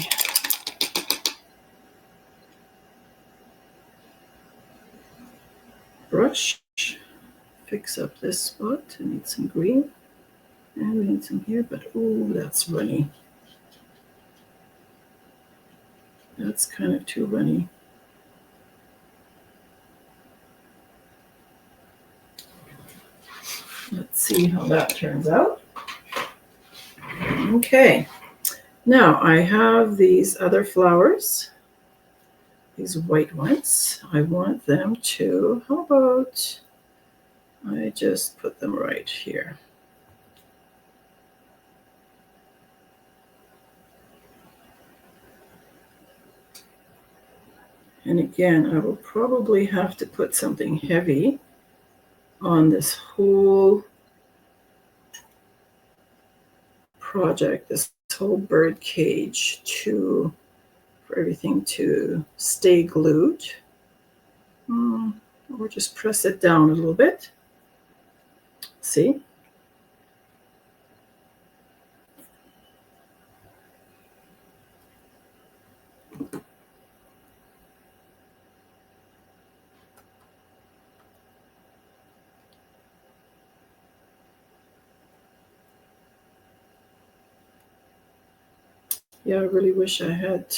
brush. Fix up this spot. I need some green. And we need some here, but oh, that's runny. That's kind of too runny. Let's see how that turns out. Okay, now I have these other flowers, these white ones. I want them to, how about I just put them right here. And again, I will probably have to put something heavy on this whole project, this whole bird cage, for everything to stay glued. Or just press it down a little bit. See? Yeah, I really wish I had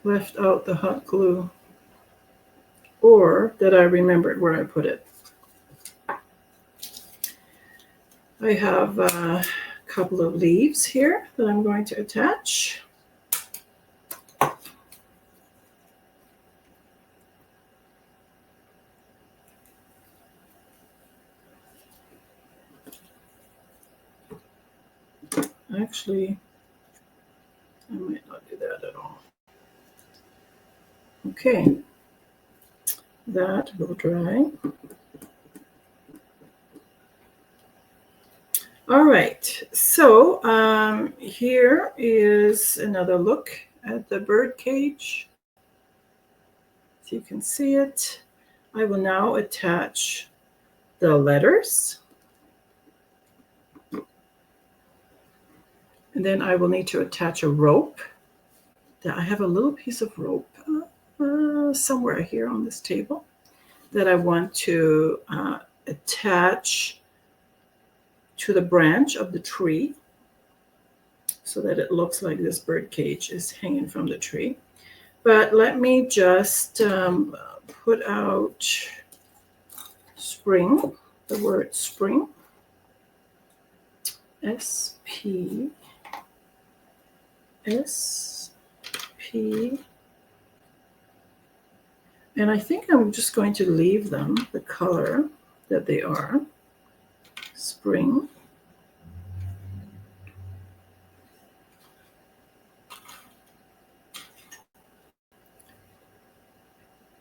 left out the hot glue, or that I remembered where I put it. I have a couple of leaves here that I'm going to attach. Actually, I might not do that at all. Okay, that will dry. All right, so here is another look at the bird cage. So you can see it. I will now attach the letters. And then I will need to attach a rope. I have a little piece of rope somewhere here on this table that I want to attach to the branch of the tree so that it looks like this bird cage is hanging from the tree. But let me just put out spring, the word spring, S-P, and I think I'm just going to leave them the color that they are, spring.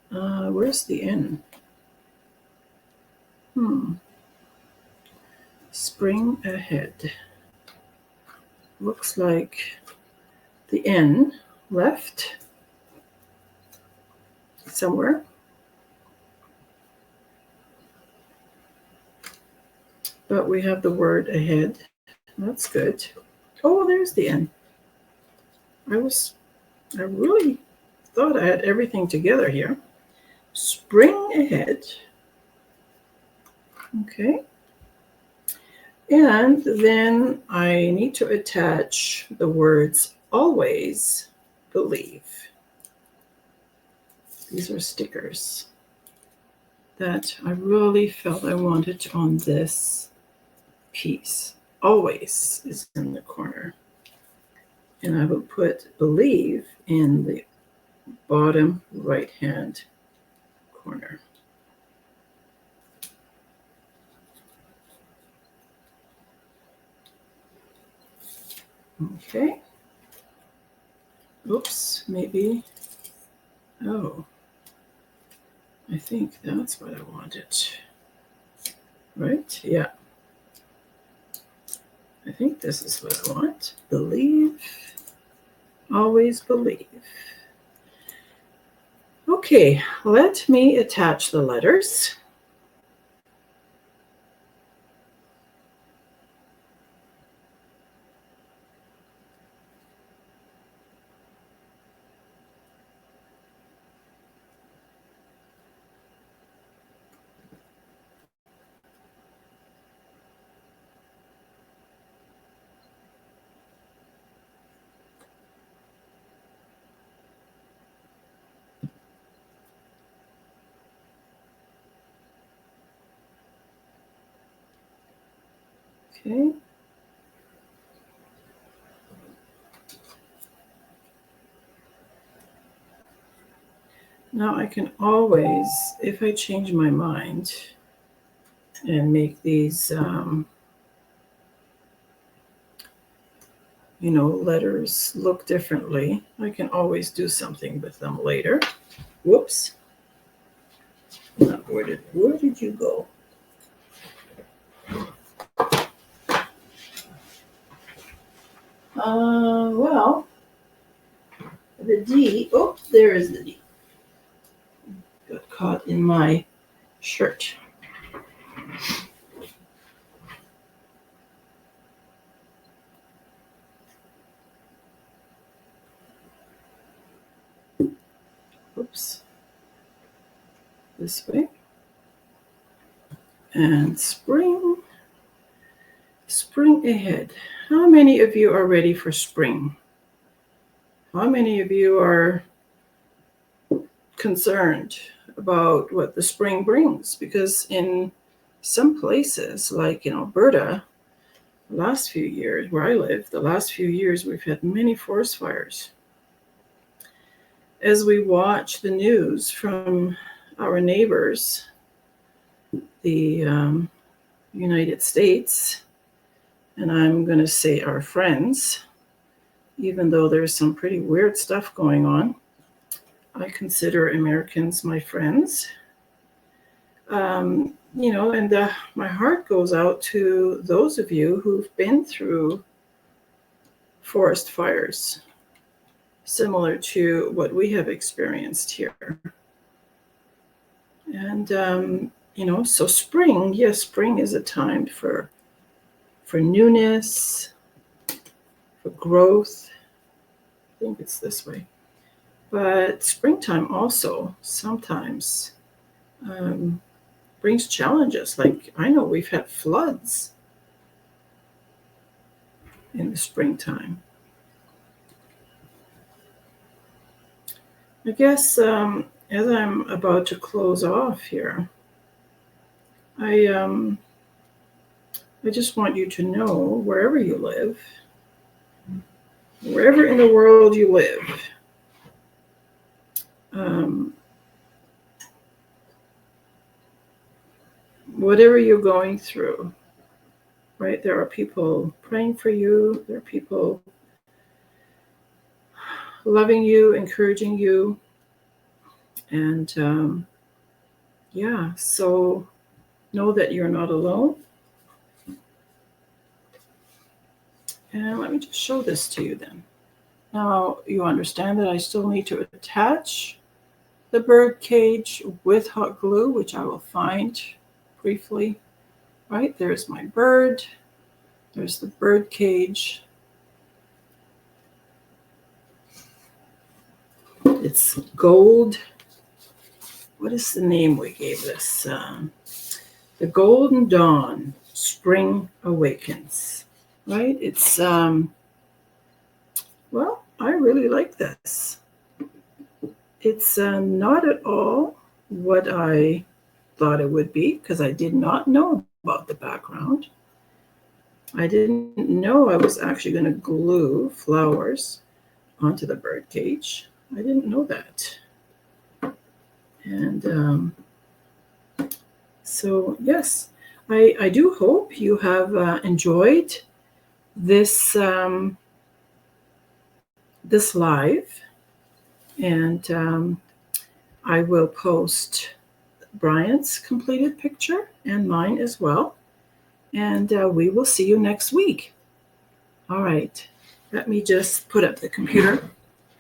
Where's the N? Spring ahead. Looks like the N left somewhere. But we have the word ahead. That's good. Oh, there's the N. I really thought I had everything together here. Spring ahead. Okay. And then I need to attach the words always believe. These are stickers that I really felt I wanted on this piece. Always is in the corner. And I will put believe in the bottom right hand corner. Okay. Oops, maybe. Oh, I think that's what I wanted. Right? Yeah. I think this is what I want. Believe. Always believe. Okay, let me attach the letters. Okay. Now I can always, if I change my mind and make these, letters look differently, I can always do something with them later. Whoops. Where did you go? Well, the D, oh, there is the D. Got caught in my shirt. Oops. This way. And spring ahead. How many of you are ready for spring? How many of you are concerned about what the spring brings? Because in some places, like in Alberta, the last few years, where I live, we've had many forest fires. As we watch the news from our neighbors, the United States, and I'm going to say our friends, even though there's some pretty weird stuff going on, I consider Americans my friends. And my heart goes out to those of you who've been through forest fires, similar to what we have experienced here. And, so spring, yes, spring is a time for newness, for growth. I think it's this way. But springtime also sometimes brings challenges. Like, I know we've had floods in the springtime. I guess as I'm about to close off here, I just want you to know, wherever you live, wherever in the world you live, whatever you're going through, right? There are people praying for you. There are people loving you, encouraging you. And so know that you're not alone. And let me just show this to you then. Now you understand that I still need to attach the bird cage with hot glue, which I will find briefly. Right, there's my bird. There's the bird cage. It's gold. What is the name we gave this? The Golden Dawn Spring Awakens. Right? It's, I really like this. It's not at all what I thought it would be, because I did not know about the background. I didn't know I was actually going to glue flowers onto the bird cage. I didn't know that. And so, yes, I do hope you have enjoyed this this live, and I will post Brian's completed picture and mine as well, and we will see you next week. All right, let me just put up the computer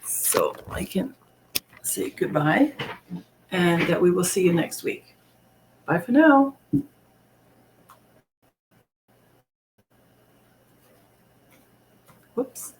so I can say goodbye, and we will see you next week. Bye for now. Whoops.